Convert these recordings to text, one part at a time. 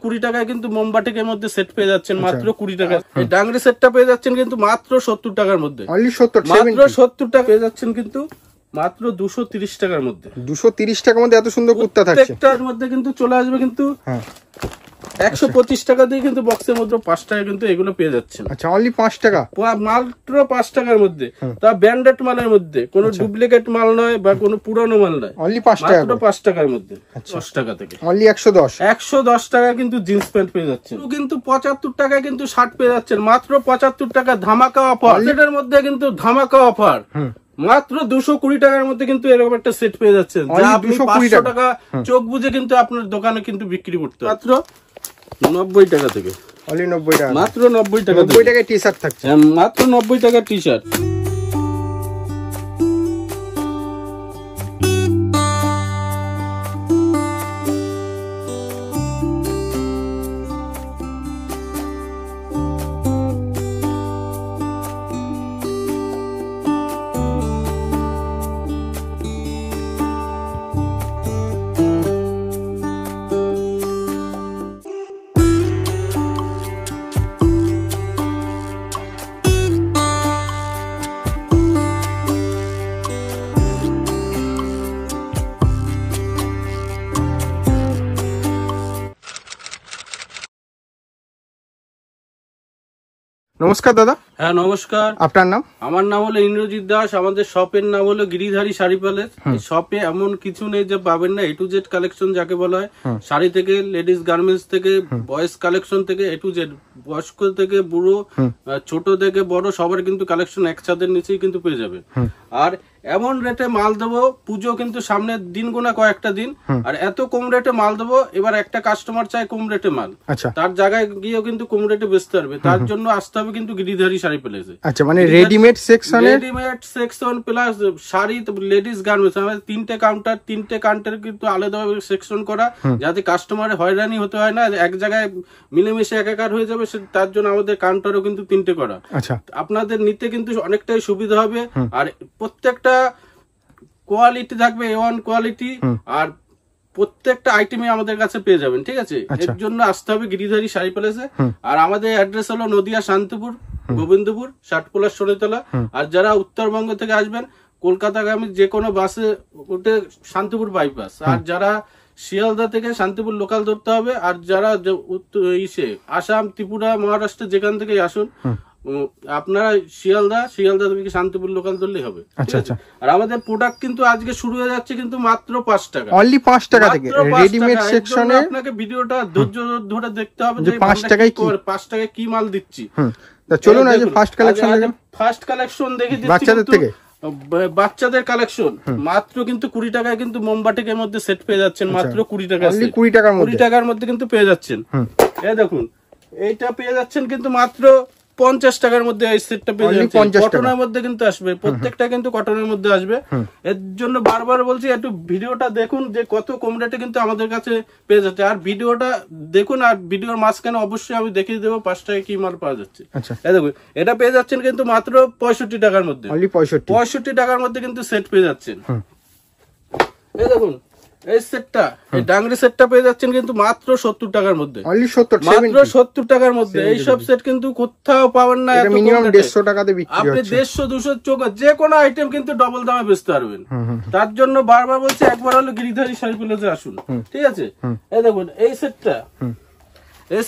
20 টাকায় কিন্তু মোমবাটিকের মধ্যে সেট পেয়ে যাচ্ছেন মাত্র 20 টাকা। এই ডাংরি সেটটা পেয়ে যাচ্ছেন কিন্তু মাত্র 70 টাকার মধ্যে। মাত্র 70 টাকা পেয়ে যাচ্ছেন কিন্তু মাত্র 230 টাকার মধ্যে। 230 টাকার মধ্যে এত সুন্দর কুর্তা থাকছে। প্রত্যেকটার মধ্যে কিন্তু চলে আসবে কিন্তু 125 টাকা দিয়ে কিন্তু বক্সের মধ্যে 5 টাকা কিন্তু এগুলো পেয়ে যাচ্ছেন। আচ্ছা, অনলি 5 টাকা মাত্র 5 টাকার মধ্যে। তা ব্র্যান্ডেড মালের মধ্যে, কোনো ডুপ্লিকেট মাল নয় বা কোনো পুরানো মাল নয়, অনলি 5 টাকা, মাত্র 5 টাকার মধ্যে। 10 টাকা থেকে অনলি 110 টাকা কিন্তু জিন্স প্যান্ট পেয়ে যাচ্ছেন। কিন্তু 75 টাকায় কিন্তু শার্ট পেয়ে যাচ্ছেন মাত্র 75 টাকা ধামাকা অফার। এটার মধ্যে কিন্তু ধামাকা অফার মাত্র 220 টাকার মধ্যে কিন্তু এরকম একটা সেট পেয়ে যাচ্ছেন, যা আপনি 500 টাকা চোখ বুঝে কিন্তু আপনার দোকানে কিন্তু বিক্রি করতে মাত্র 90 টাকা থেকে। অনলি 90 টাকা, মাত্র 90 টাকা। 90 টাকায় টি শার্ট থাকছে, মাত্র 90 টাকা টি শার্ট। নমস্কার দাদা। হ্যাঁ নমস্কার। আপনার নাম? আমার নাম হলো ইন্দ্রজিৎ দাস। আমাদের শপের নাম হলো গিরিধারী শাড়ি প্যালেস। শপে এমন কিছু নেই যে পাবেন না। A to Z কালেকশন যাকে বলা হয়, শাড়ি থেকে লেডিস গার্মেন্টস থেকে বয়েজ কালেকশন থেকে A to Z, বয়স্ক থেকে বুড়ো, ছোট থেকে বড় সবার কিন্তু কালেকশন এক ছাদের নিচেই কিন্তু পেয়ে যাবে। আর এমন রেটে মাল দেবো, পুজো কিন্তু সামনের দিন গোনা কয়েকটা দিন, আর এত কম রেটে মাল দেবো। এবার একটা কাস্টমার চায় কম রেটে মাল, তার জায়গায় গিয়েও কিন্তু কম রেটে বেচতে পারবে। তার জন্য আসতে হবে কিন্তু গিরিধারী শাড়ি প্যালেসে। আচ্ছা, মানে readymade section plus sari, ladies garments, আমাদের 3টে কাউন্টার, 3টে কাউন্টার কিন্তু আলাদাভাবে সেকশন করা, যাতে কাস্টমারের হয়রানি হতে হয় না, এক জায়গায় মিলেমিশে একাকার হয়ে যাবে। তার জন্য আমাদের কাউন্টারও কিন্তু 3টে করা। আচ্ছা, আপনাদের নিতে কিন্তু অনেকটাই সুবিধা হবে। আর প্রত্যেকটা কোয়ালিটি থাকবে A1 কোয়ালিটি, আর প্রত্যেকটা আইটেমে আমাদের কাছে পেয়ে যাবেন। ঠিক আছে, এর জন্য আসতে হবে গিরিধারী শাড়ি প্যালেসে। আর আমাদের অ্যাড্রেস হলো নদিয়া শান্তিপুর, গোবিন্দপুর, ষাটপোলা শনিতলা। আর যারা উত্তরবঙ্গ থেকে আসবেন, কলকাতাগামী যে কোনো বাসে উঠে শান্তিপুর বাইপাস। আর যারা শিয়ালদা থেকে শান্তিপুর লোকাল ধরতে হবে। আর যারা আসাম, ত্রিপুরা, মহারাষ্ট্র যেখান থেকে আসুন, আপনারা শিয়ালদা থেকে শান্তিপুর লোকাল ধরলেই হবে। আচ্ছা আচ্ছা। আর আমাদের প্রোডাক্ট কিন্তু আজকে শুরু হয়ে যাচ্ছে কিন্তু মাত্র 5 টাকা, অনলি 5 টাকা থেকে রেডিমেড সেকশনে। আপনাকে ভিডিওটা ধৈর্য ধরে দেখতে হবে যে 5 টাকায় কি মাল দিচ্ছি। চলুন আজ ফার্স্ট কালেকশন দেখে দিচ্ছি। বাচ্চাদের থেকে বাচ্চাদের কালেকশন মাত্র কিন্তু 20 টাকায় কিন্তু মোমবাটিকের মধ্যে সেট পেয়ে যাচ্ছেন মাত্র 20 টাকা। 20 টাকার মধ্যে কিন্তু পেয়ে যাচ্ছেন। এই দেখুন, এইটা পেয়ে যাচ্ছেন কিন্তু মাত্র 50 টাকার মধ্যে। এই সেটটা পেয়ে যাচ্ছেন কটনের মধ্যে কিন্তু আসবে, প্রত্যেকটা কিন্তু কটনের মধ্যে আসবে। এর জন্য বারবার বলছি একটু ভিডিওটা দেখুন যে কত কম রেটে কিন্তু আমাদের কাছে পেয়ে যাচ্ছে। আর ভিডিওটা দেখুন, আর ভিডিওর মাঝখানে অবশ্যই আমি দেখিয়ে দেবো 5 টাকায় কি মাল পাওয়া যাচ্ছে। এই দেখুন, এটা পেয়ে যাচ্ছেন কিন্তু মাত্র 65 টাকার মধ্যে। 65 টাকার মধ্যে কিন্তু সেট পেয়ে যাচ্ছেন। এই দেখুন, এই সেটটা, এই ডাংরি সেটটা পেয়ে যাচ্ছেন কিন্তু মাত্র 70 টাকার মধ্যে। মাত্র 70 টাকার মধ্যে এইসব সেট কিন্তু কোথাও পাবেন না। মিনিমাম 150 টাকাতে বিক্রি হচ্ছে। আপনি 150-200 চোখ যে কোনো আইটেম কিন্তু ডবল দামে বেচতে পারবেন। তার জন্য বারবার বলছি একবার হলো গিরিধারী শাড়ি প্যালেসে আসুন। ঠিক আছে, এই দেখুন এই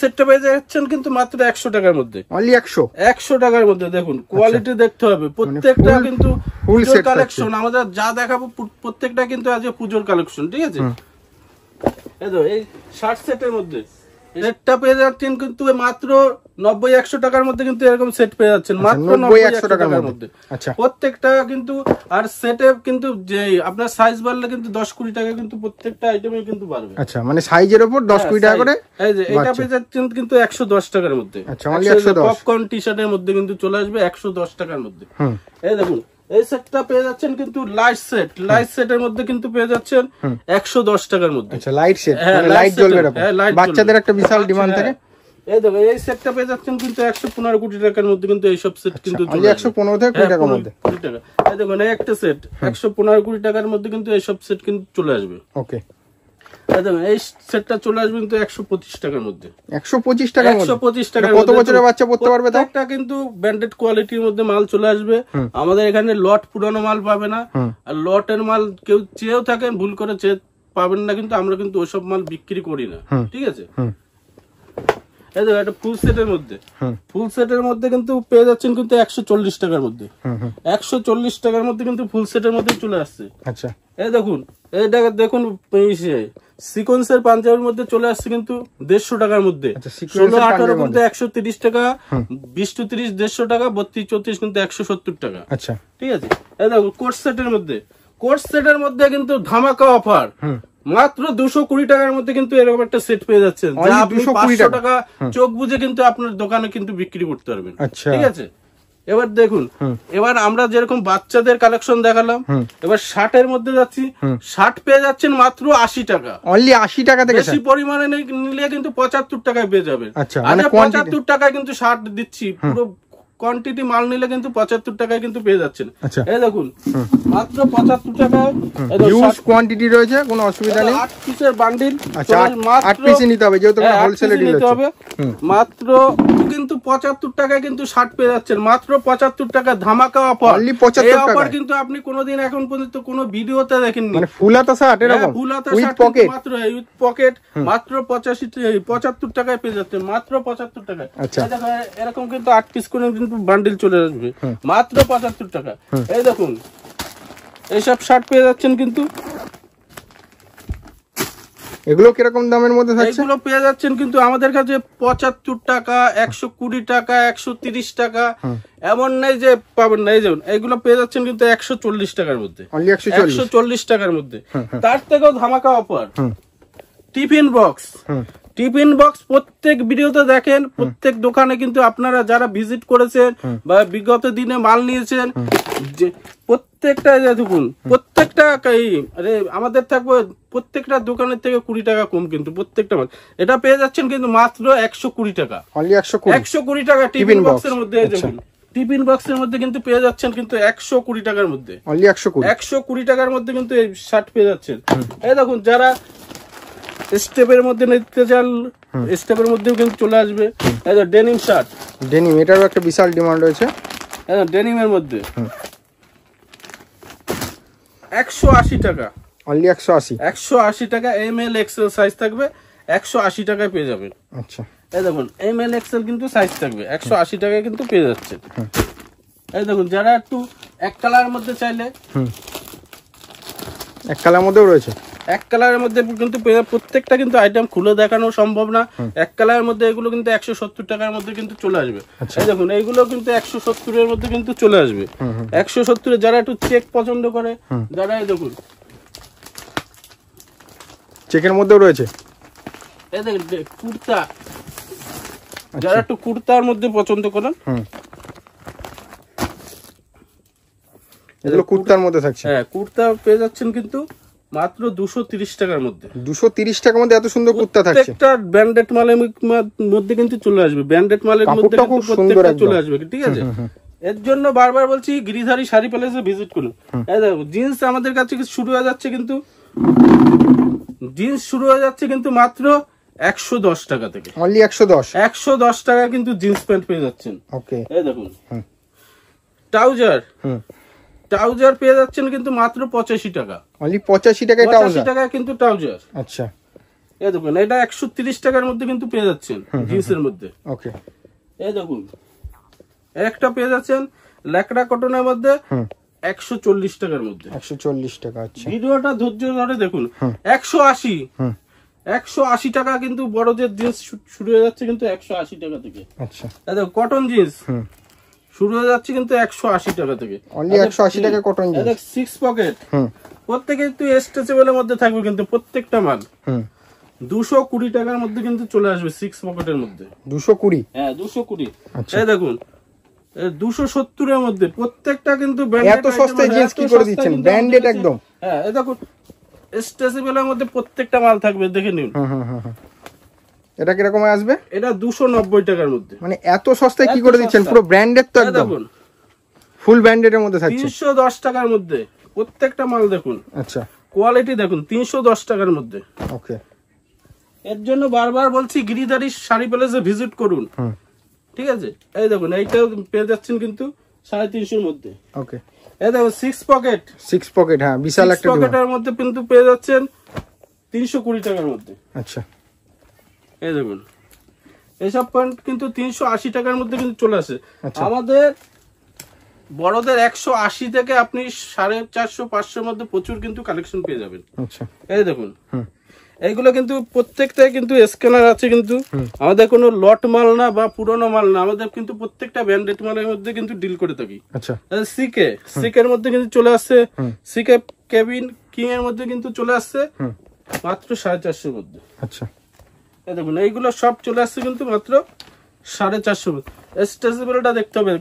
সেটটা পেয়ে যাচ্ছেন কিন্তু মাত্র 100 টাকার মধ্যে। 100 টাকার মধ্যে। দেখুন কোয়ালিটি দেখতে হবে, প্রত্যেকটা কিন্তু পুজোর কালেকশন। আমাদের যা দেখাবো প্রত্যেকটা কিন্তু আজকে পুজোর কালেকশন। ঠিক আছে, এই শার্ট সেটের মধ্যে সেটটা পেয়ে যাচ্ছেন কিন্তু মাত্র 90-100 টাকার মধ্যে কিন্তু এরকম সেট পেয়ে যাচ্ছেন মাত্র 90-100 টাকার মধ্যে প্রত্যেকটা কিন্তু। আর সেটে কিন্তু যে আপনার সাইজ বাড়লে কিন্তু 10-20 টাকা কিন্তু প্রত্যেকটা আইটেমে কিন্তু বাড়বে। আচ্ছা, মানে সাইজের উপর 10-20 টাকা করে। এই যে এটা পেয়ে যাচ্ছেন কিন্তু 110 টাকার মধ্যে। পপকর্ন টি শার্টের মধ্যে কিন্তু চলে আসবে 110 টাকার মধ্যে। এই দেখুন, এই সেটটা পেয়ে যাচ্ছেন কিন্তু লাইট সেটের মধ্যে কিন্তু পেয়ে যাচ্ছেন 110 টাকার মধ্যে। আচ্ছা, লাইট সেট, মানে লাইট জ্বলবে এরকম। বাচ্চাদের একটা বিশাল ডিমান্ড থাকে। এই দেখো, এই সেটটা পেয়ে যাচ্ছেন কিন্তু 115 কোটি টাকার মধ্যে কিন্তু এইসব সেট কিন্তু 115 থেকে 20 টাকার মধ্যে। এই দেখুন, এই একটা সেট 115 কোটি টাকার মধ্যে কিন্তু এইসব সেট কিন্তু চলে আসবে। ওকে। এই সেটটা চলে আসবে কিন্তু 125 টাকার মধ্যে। 125 টাকা? 125 টাকা। কত বছরের বাচ্চা পড়তে পারবে? একটা কিন্তু ব্র্যান্ডেড কোয়ালিটির মধ্যে মাল চলে আসবে। আমাদের এখানে লট পুরানো মাল পাবে না, আর লটের মাল কেউ চেয়েও থাকেন ভুল করে চেয়ে পাবেন না, কিন্তু আমরা কিন্তু ওইসব মাল বিক্রি করি না, ঠিক আছে। এই দেখো একটা ফুল সেটের মধ্যে, ফুল সেটের মধ্যে কিন্তু পেয়ে যাচ্ছেন কিন্তু 140 টাকার মধ্যে। 140 টাকার মধ্যে কিন্তু ফুল সেটের মধ্যে চলে আসছে। আচ্ছা, এই দেখুন, এইটা দেখুন সিকোয়েন্সের পাঞ্জাবের মধ্যে চলে আসছে কিন্তু 150 টাকার মধ্যে। 16-18 কিন্তু 130 টাকা, 20-30 150 টাকা, 32-34 কিন্তু 170 টাকা। আচ্ছা, ঠিক আছে। এই দেখো কোট সেটের মধ্যে, কোট সেটের মধ্যে কিন্তু ধামাকা অফার, মাত্র 220 টাকার মধ্যে কিন্তু এরকম একটা সেট পেয়ে যাচ্ছেন, যা আপনি 500 টাকা চোখ বুঝে কিন্তু আপনার দোকানে কিন্তু বিক্রি করতে পারবেন। ঠিক আছে। এবার দেখুন, এবার আমরা যেরকম বাচ্চাদের কালেকশন দেখালাম, এবার শার্টের মধ্যে যাচ্ছি। শার্ট পেয়ে যাচ্ছেন মাত্র 80 টাকা, অনলি 80 টাকা থেকে। বেশি পরিমাণে নিলে কিন্তু 75 টাকায় পেয়ে যাবেন। আচ্ছা, মানে 75 টাকায় কিন্তু শার্ট দিচ্ছি, পুরো কোয়ান্টিটি মাল নিলে কিন্তু 75 টাকায় কিন্তু পেয়ে যাচ্ছেন। এই দেখুন মাত্র 75 টাকায় হিউজ কোয়ান্টিটি রয়েছে, কোনো অসুবিধা নেই। 8 পিসের বান্ডিল, আচ্ছা 8 পিস নিতে হবে, যেহেতু আমরা হোলসেলে ডিল করছি। মাত্র কিন্তু 75 টাকায় কিন্তু শার্ট পেয়ে যাচ্ছেন, মাত্র 75 টাকা ধামাকা অফার। অনলি 75 টাকা। এই অফার কিন্তু আপনি কোনোদিন এখন পর্যন্ত কোনো ভিডিওতে দেখেননি। মানে ফুল হাতা শার্ট এরকম ফুল হাতা উইথ শার্ট পকেট, মাত্র উইথ পকেট মাত্র 75 টাকায় পেয়ে যাচ্ছেন, মাত্র 75 টাকায়। আচ্ছা, এরকম কিন্তু 8 পিস করে কিন্তু বান্ডিল চলে আসবে মাত্র 75 টাকা। এই দেখুন এইসব শার্ট পেয়ে যাচ্ছেন কিন্তু। এগুলো কিরকম দামের মধ্যে থাকছে? এগুলো পেয়ে যাচ্ছেন কিন্তু আমাদের কাছে 75 টাকা, 120 টাকা, 130 টাকা, এমন নেই যে পাবেন না। এই যেমন এগুলো পেয়ে যাচ্ছেন কিন্তু 140 টাকার মধ্যে, 140 টাকার মধ্যে। তার থেকেও ধামাকা offer tiffin box. Tiffin box প্রত্যেক ভিডিওতে দেখেন, প্রত্যেক দোকানে কিন্তু আপনারা যারা ভিজিট করেছেন বা বিগত দিনে মাল নিয়েছেন, প্রত্যেকটা দেখুন, প্রত্যেকটা আমাদের থাকবে প্রত্যেকটা দোকানের থেকে 20 টাকা কম কিন্তু প্রত্যেকটা মাল। এটা পেয়ে যাচ্ছেন কিন্তু মাত্র 120 টাকা, 120 টাকা টিফিন বক্সের মধ্যে। টিফিন বক্সের মধ্যে কিন্তু পেয়ে যাচ্ছেন কিন্তু 120 টাকার মধ্যে, 120 টাকার মধ্যে কিন্তু এই শার্ট পেয়ে যাচ্ছেন। এই দেখুন যারা স্টেপের মধ্যে নিতে চান, স্টেপের মধ্যেও কিন্তু চলে আসবে। ডেনিম শার্ট, ডেনিম, এটারও একটা বিশাল ডিমান্ড রয়েছে। ডেনিমের মধ্যে 180 টাকা, অনলি 180 টাকা। এমএল এক্সেল সাইজ থাকবে, 180 টাকায় পেয়ে যাবেন। আচ্ছা, এই দেখুন এমএল এক্সেল কিন্তু সাইজ থাকবে, 180 টাকায় কিন্তু পেয়ে যাচ্ছেন। এই দেখুন যারা একটু এক কালারের মধ্যে চাইলে, এক কালারের মধ্যেও রয়েছে, এক কালারের মধ্যে কিন্তু প্রত্যেকটা কিন্তু আইটেম খুলে দেখানো সম্ভব না। এক কালারের মধ্যে এগুলো কিন্তু 170 টাকার মধ্যে কিন্তু চলে আসবে। এই দেখুন এইগুলো কিন্তু 170 এর মধ্যে কিন্তু চলে আসবে। 170 যারা একটু চেক পছন্দ করে, যারা এই দেখুন চেকের মধ্যেও রয়েছে। এই দেখুন কুর্তা, যারা একটু কুর্তার মধ্যে পছন্দ করেন, এগুলো কুর্তার মধ্যে থাকছে। হ্যাঁ, কুর্তা পেয়ে যাচ্ছেন কিন্তু মাত্র 230 টাকার মধ্যে। 230 টাকার মধ্যে এত সুন্দর কুর্তা থাকছে। একটা ব্র্যান্ডেড মালের মধ্যে কিন্তু চলে আসবে, ব্র্যান্ডেড মালের মধ্যে কিন্তু প্রত্যেকটা চলে আসবে, ঠিক আছে। এর জন্য বারবার বলছি গিরিধারী শাড়ি প্যালেসে ভিজিট করুন। এই দেখো জিন্স আমাদের কাছে শুরু হয়ে যাচ্ছে কিন্তু, জিন্স শুরু হয়ে যাচ্ছে কিন্তু মাত্র 110 টাকা থেকে, অনলি 110 টাকা কিন্তু জিন্স প্যান্ট পেয়ে যাচ্ছেন। ওকে, এই দেখুন ট্রাউজার পেয়ে যাচ্ছেন কিন্তু মাত্র 85 টাকা, অনলি 85 টাকায় ট্রাউজার, 85 টাকা কিন্তু ট্রাউজার। আচ্ছা, এই দেখুন এটা 130 টাকার মধ্যে কিন্তু পেয়ে যাচ্ছেন জিন্সের মধ্যে। ওকে, এই দেখুন একটা পেয়ে যাচ্ছেন ল্যাকড়া কটনের মধ্যে 140 টাকার মধ্যে, 140 টাকা। আচ্ছা, ভিডিওটা ধৈর্য ধরে দেখুন। 180 টাকা কিন্তু বড়দের জিন্স শুরু হয়ে যাচ্ছে কিন্তু 180 টাকা থেকে। আচ্ছা, দেখো কটন জিন্স শুরু হয়ে যাচ্ছে কিন্তু 180 টাকা থেকে, অনলি 180 টাকা কটন জিন্স। 6 পকেট প্রত্যেকে একটু স্ট্রেচেবলের মধ্যে থাকবে কিন্তু প্রত্যেকটা মাল 220 টাকার মধ্যে কিন্তু চলে আসবে 6 পকেটের মধ্যে। 220? হ্যাঁ 220। এই দেখুন 270 এর মধ্যে প্রত্যেকটা কিন্তু এত সস্তায় জিন্স কি করে দিচ্ছেন, ব্র্যান্ডেড একদম। হ্যাঁ এই দেখুন স্ট্রেচেবলের মধ্যে প্রত্যেকটা মাল থাকবে, দেখে নিন। এটা কিরকম আসবে? এটা 290 টাকার মধ্যে। মানে এত সস্তায় কি করে দিচ্ছেন, পুরো ব্র্যান্ডেড তো একদম, ফুল ব্র্যান্ডেড এর মধ্যে থাকছে। 310 টাকার মধ্যে প্রত্যেকটা মাল দেখুন। আচ্ছা, কোয়ালিটি দেখুন 310 টাকার মধ্যে। ওকে, এর জন্য বারবার বলছি গিরিধারী শাড়ি প্যালেসে ভিজিট করুন। ঠিক আছে, এই দেখুন এইটাও পেয়ে যাচ্ছেন কিন্তু 350 মধ্যে। ওকে, এই দেখুন 6 পকেট, হ্যাঁ বিশাল একটা পকেটের মধ্যে কিন্তু পেয়ে যাচ্ছেন 320 টাকার মধ্যে। আচ্ছা, এই দেখুন এইসব পয়েন্ট কিন্তু 380 টাকার মধ্যে কিন্তু চলে আসে। আমাদের বড়দের 180 থেকে আপনি 450-500 মধ্যে প্রচুর কিন্তু কালেকশন পেয়ে যাবেন। আচ্ছা, এই দেখুন এইগুলো কিন্তু প্রত্যেকটাই কিন্তু স্ক্যানার আছে, কিন্তু আমাদের কোনো লট মাল না বা পুরনো মাল না, আমাদের কিন্তু প্রত্যেকটা ব্র্যান্ডেড মালের মধ্যে কিন্তু ডিল করে থাকি। আচ্ছা, সিকের মধ্যে কিন্তু চলে আসছে, সিকে কেবিন কিং এর মধ্যে কিন্তু চলে আসছে মাত্র 450 মধ্যে। আচ্ছা, এই দেখুন এইগুলো সব চলে আসছে কিন্তু মাত্র 450 স্ট্রেচেবলটা দেখতে হবে।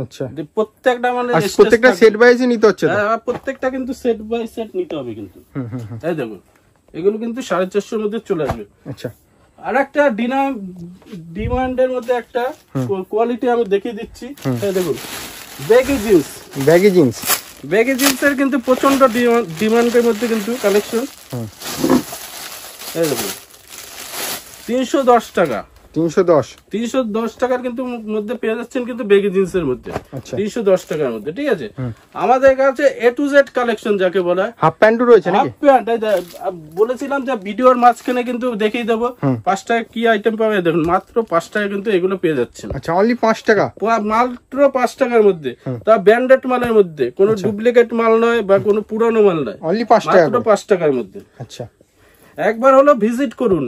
আচ্ছা, প্রত্যেকটা মানে প্রত্যেকটা সেট ওয়াইজই নিতে হচ্ছে। হ্যাঁ, প্রত্যেকটা কিন্তু সেট বাই সেট নিতে হবে কিন্তু। এই দেখুন এগুলো কিন্তু 450 মধ্যে চলে আসবে। আচ্ছা, আর একটা ডিমান্ডের মধ্যে একটা কোয়ালিটি আমি দেখিয়ে দিচ্ছি। এই দেখুন ব্যাগি জিন্সের কিন্তু প্রচন্ড ডিমান্ডের মধ্যে কিন্তু কালেকশন। এই দেখুন 310 টাকা, 310 টাকার কিন্তু মধ্যে পেয়ে যাচ্ছেন কিন্তু বেগি জিন্সের মধ্যে। 310 টাকার মধ্যে। ঠিক আছে, আমাদের কাছে A to Z কালেকশন যাকে বলা হয়। হাফ প্যান্টও রয়েছে নাকি? হাফ প্যান্ট বলেছিলাম যে ভিডিওর মাঝখানে কিন্তু দেখিয়ে দেবো 5 টাকা কি আইটেম পাবে। দেখুন মাত্র 5 টাকা কিন্তু এগুলো পেয়ে যাচ্ছেন। আচ্ছা, অনলি 5 টাকা, মাত্র 5 টাকার মধ্যে, তা ব্র্যান্ডেড মালের মধ্যে, কোনো ডুপ্লিকেট মাল নয় বা কোনো পুরানো মাল নয়, অনলি 5 টাকা, মাত্র 5 টাকার মধ্যে। আচ্ছা, একবার হলো ভিজিট করুন।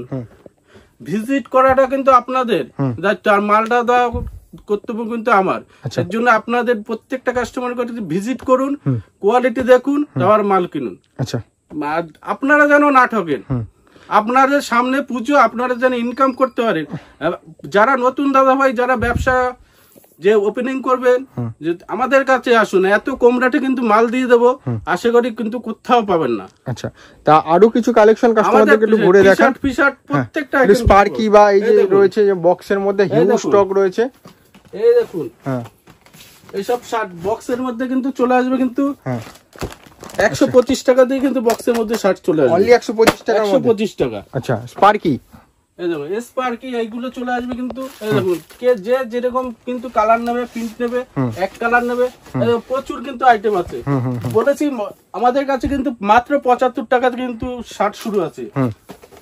ভিজিট করাটা কিন্তু আপনাদের, মালটা দেওয়া কর্তব্য কিন্তু আমার। এর জন্য আপনাদের প্রত্যেকটা কাস্টমার ভিজিট করুন, কোয়ালিটি দেখুন, তারপর মাল কিনুন। আচ্ছা, আপনারা যেন না ঠকেন। আপনাদের সামনে পুজো, আপনারা যেন ইনকাম করতে পারেন। যারা নতুন দাদা ভাই, যারা ব্যবসা যে ওপেনিং করবেন, যে আমাদের কাছে আসুন, এত কম রেটে কিন্তু মাল দিয়ে দেবো, আশা করি কিন্তু কোথাও পাবেন না। আচ্ছা, তা আরো কিছু কালেকশন কাস্টমারদেরকে একটু ঘুরে দেখান। টি-শার্ট প্রত্যেকটা স্পার্কি বা এই যে রয়েছে যে বক্সের মধ্যে হিউজ স্টক রয়েছে। এই দেখুন, হ্যাঁ এইসব শার্ট বক্সের মধ্যে কিন্তু চলে আসবে কিন্তু 125 টাকা দিয়ে কিন্তু বক্সের মধ্যে শার্ট চলে আসবে। অনলি 125 টাকা, 125 টাকা। আচ্ছা, স্পার্কি, এই দেখুন স্পার্কি এইগুলো চলে আসবে কিন্তু। এই দেখুন কে যে যেরকম কিন্তু কালার নেবে, প্রিন্ট নেবে, এক কালার নেবে, প্রচুর কিন্তু আইটেম আছে। বলেছি আমাদের কাছে কিন্তু মাত্র 75 টাকা কিন্তু শার্ট শুরু আছে।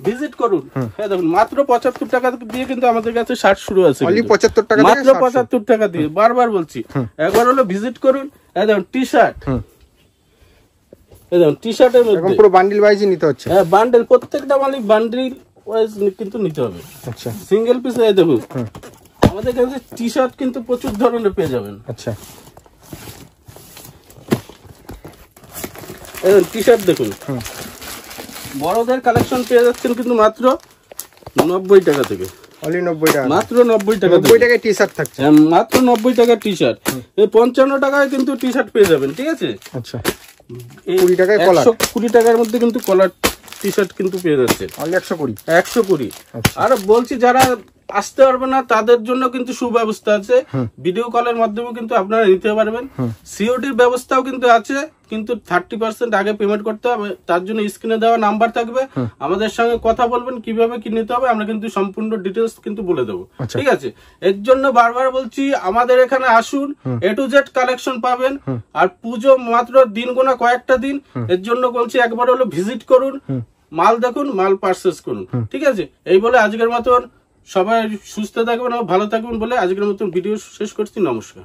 ভিজিট করুন। হ্যাঁ দেখুন মাত্র 75 টাকা দিয়ে কিন্তু আমাদের কাছে শার্ট শুরু আছে। অনলি 75 টাকা, মাত্র 75 টাকা দিয়ে। বারবার বলছি, একবার হলো ভিজিট করুন। এই দেখুন টি-শার্ট, এই দেখুন টি-শার্টের মধ্যে পুরো বান্ডিল ওয়াইজই নিতে হচ্ছে। হ্যাঁ বান্ডেল, প্রত্যেকটা মালিক বান্ডিল ওয়াইজ কিন্তু নিতে হবে। আচ্ছা, সিঙ্গেল পিস। এই দেখুন আমাদের কাছে টি-শার্ট কিন্তু প্রচুর ধরনের পেয়ে যাবেন। আচ্ছা, এই টি-শার্ট দেখুন, বড়দের কালেকশন পেয়ে যাচ্ছেন কিন্তু মাত্র 90 টাকা থেকে। অনলি 90 টাকা, মাত্র 90 টাকা, 90 টাকায় টি-শার্ট থাকছে। মাত্র 90 টাকা টি-শার্ট। এই 55 টাকায় কিন্তু টি-শার্ট পেয়ে যাবেন। ঠিক আছে, আচ্ছা, 20 টাকায় কলার, 120 টাকার মধ্যে কিন্তু কলার টি-শার্ট কিন্তু পেয়ে যাচ্ছে। অনলি 120, 120। আর বলছি যারা আসতে পারবে না তাদের জন্য কিন্তু সুব্যবস্থা আছে। ভিডিও কলের মাধ্যমে কিন্তু আপনারা নিতে পারবেন। সিওডির ব্যবস্থাও কিন্তু আছে, কিন্তু 30% আগে পেমেন্ট করতে হবে। তার জন্য স্ক্রিনে দেওয়া নাম্বার থাকবে, আমাদের সঙ্গে কথা বলবেন কিভাবে কি নিতে হবে, আমরা কিন্তু সম্পূর্ণ ডিটেলস কিন্তু বলে দেবো। ঠিক আছে, এর জন্য বারবার বলছি আমাদের এখানে আসুন, A to Z কালেকশন পাবেন। আর পুজো মাত্র দিন গোনা কয়েকটা দিন, এর জন্য বলছি একবার হলো ভিজিট করুন, মাল দেখুন, মাল পারচেজ করুন। ঠিক আছে, এই বলে আজকের মতন সবাই সুস্থ থাকবেন ও ভালো থাকবেন বলে আজকের মতন ভিডিও শেষ করছি। নমস্কার।